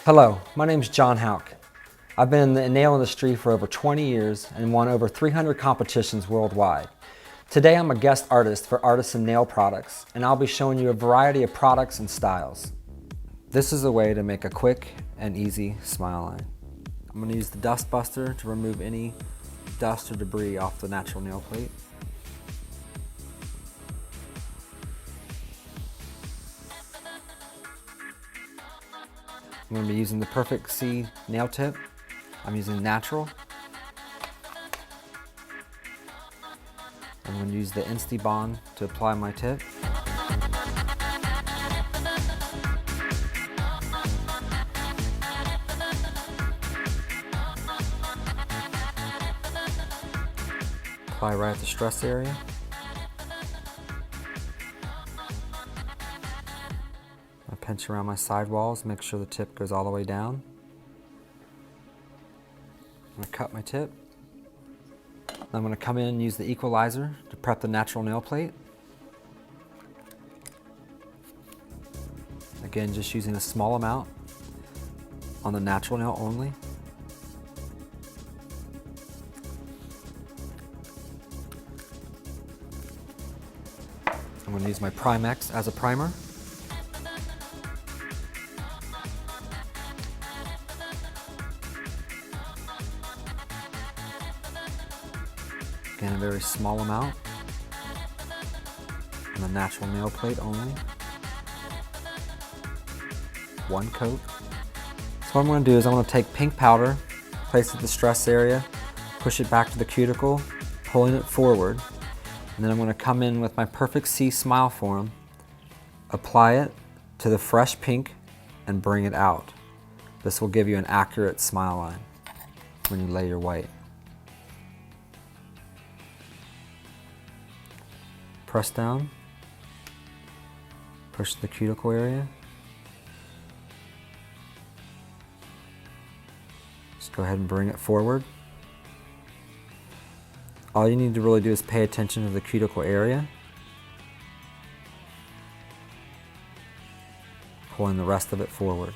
Hello, my name is John Hauk. I've been in the nail industry for over 20 years and won over 300 competitions worldwide. Today I'm a guest artist for Artisan Nail Products, and I'll be showing you a variety of products and styles. This is a way to make a quick and easy smile line. I'm going to use the dust buster to remove any dust or debris off the natural nail plate. I'm going to be using the Perfect C nail tip. I'm using natural. I'm going to use the Insti-Bond to apply my tip. Apply right at the stress area. I pinch around my side walls, make sure the tip goes all the way down. I'm going to cut my tip. I'm going to come in and use the equalizer to prep the natural nail plate. Again, just using a small amount on the natural nail only. I'm going to use my Primex as a primer. Again, a very small amount on the natural nail plate only. One coat. So what I'm going to do is I'm going to take pink powder, place it at the stress area, push it back to the cuticle, pulling it forward, and then I'm going to come in with my Perfect C Smile Form, apply it to the fresh pink, and bring it out. This will give you an accurate smile line when you lay your white. Press down, push the cuticle area. Just go ahead and bring it forward. All you need to really do is pay attention to the cuticle area. Pulling the rest of it forward.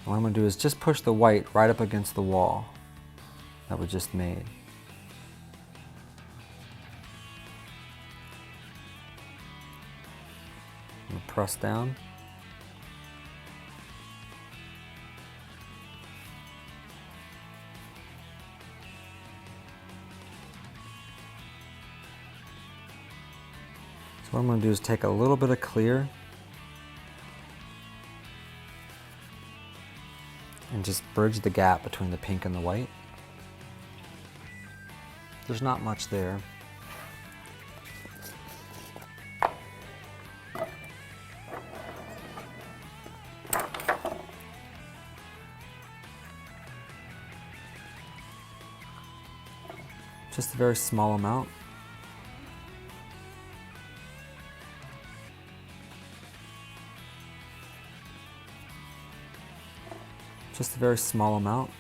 What I'm going to do is just push the white right up against the wall that we just made. I'm going to press down. So what I'm going to do is take a little bit of clear and just bridge the gap between the pink and the white. There's not much there. Just a very small amount. Just a very small amount.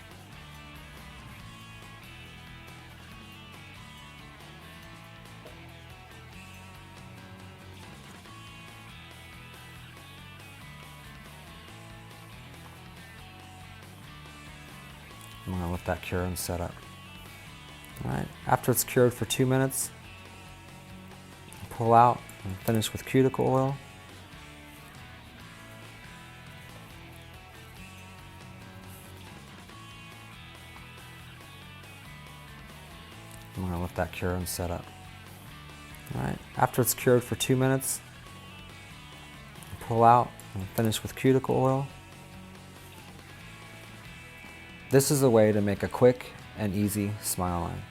I'm going to let that cure and set up. All right, after it's cured for 2 minutes, pull out and finish with cuticle oil. I'm going to let that cure and set up. All right, after it's cured for 2 minutes, pull out and finish with cuticle oil. This is a way to make a quick and easy smile line.